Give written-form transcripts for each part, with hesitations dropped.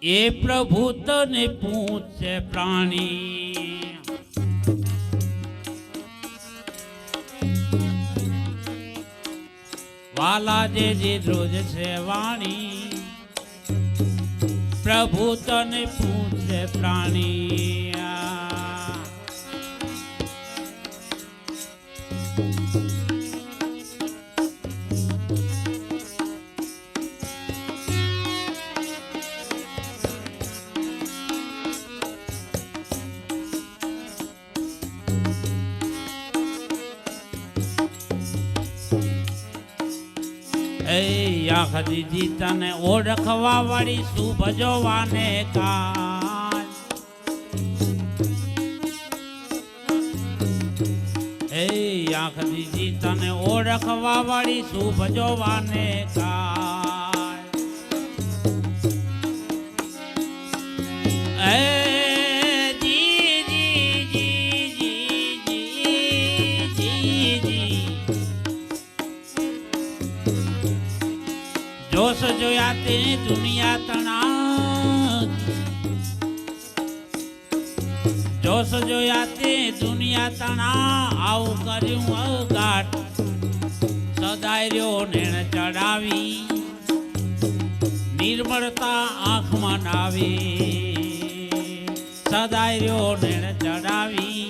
એ પ્રભુ તને પૂછે પ્રાણી, વાલા જે ધ્રુજ છે વાણી, પ્રભુ તને પૂછે પ્રાણી. આંખ દીધી તને ઓળખવા વાળી શુભ જોવાને કાજ. આંખ દીધી તને ઓળખવા વાળી શુભ જોવાને કાજ. જોશ જોયા તે દુનિયા તણા, જોશ જોયા તે દુનિયા તણા, આવું કર્યું અગાટ સદાય રહ્યો નેણ ચડાવી, નિર્મળતા આંખમાં નાવી. સદાય રહ્યો નેણ ચડાવી,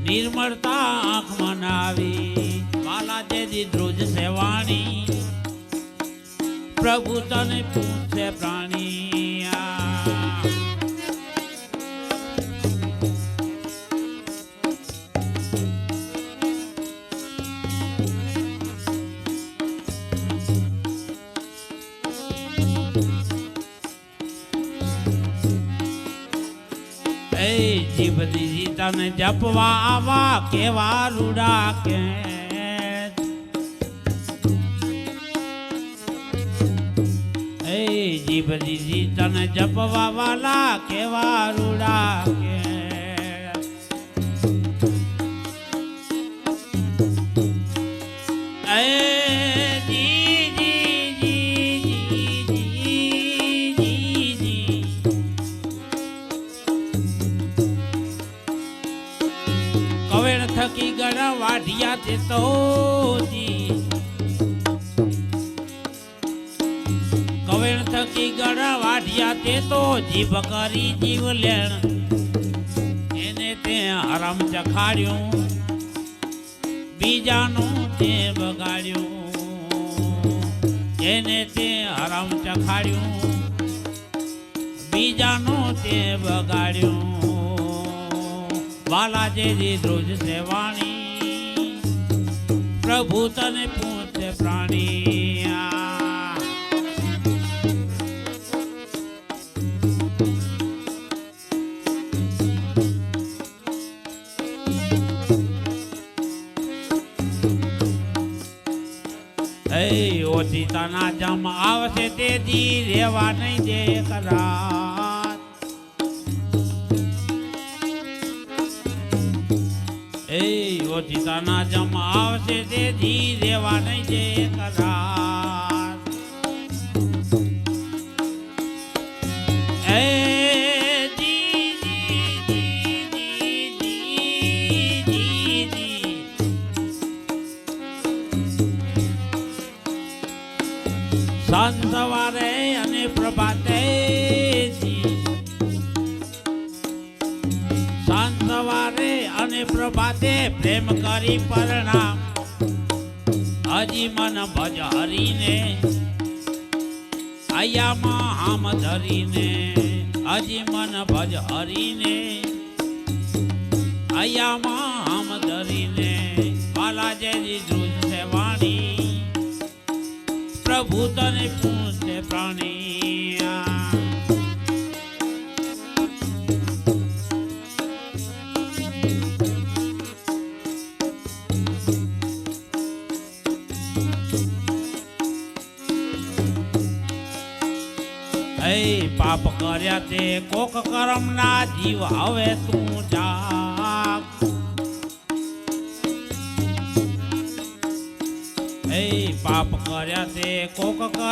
નિર્મળતા આંખમાં નાવી. વાલા જેજી ધ્રુજ સેવાણી, પ્રભુ તને પૂછે પ્રાણી. જીભ દીધી તને જપવા આવા કેવા રૂડા કે, જીભ દીધી તને જપવા વાલા કેવા રૂડા કે. કવેણ થકી ગળા વાઢિયા તે તો કવેણ થકી ગળા વાઢિયા તે તો જીભ કરી જીવ લેણ, એને તે હરામ ચખાડ્યું, બીજાનું તે બગાડ્યું. એને તે હરામ ચખાડ્યું, બીજાનું તે બગાડ્યું. વાલા જેજી ધ્રુજ સેવાણી, પ્રભુ તને પૂછે પ્રાણી. ઓછી તના જમ આવશે તેથી રેવા નહીં દે કરાર. ઓછી તના જમ આવશે તેથી રેવા નહીં દે કરાર. સાંજ સવારે અને પ્રભાતે, સાંજ સવારે અને પ્રભાતે પ્રેમ કરી પરણામ. હજી મન ભજ હરીને આયામાં હામ ધરીને, હજી મન ભજ હરીને આયામાં હામ ધરીને. વાલા જેજી ધ્રુજ સેવાણી, પ્રભુ તને પૂછે પ્રાણી. પાપ કર્યા તે કોક કરમ ના જીવ, હવે તું જાગ. પાપ કર્યા તે કોક કર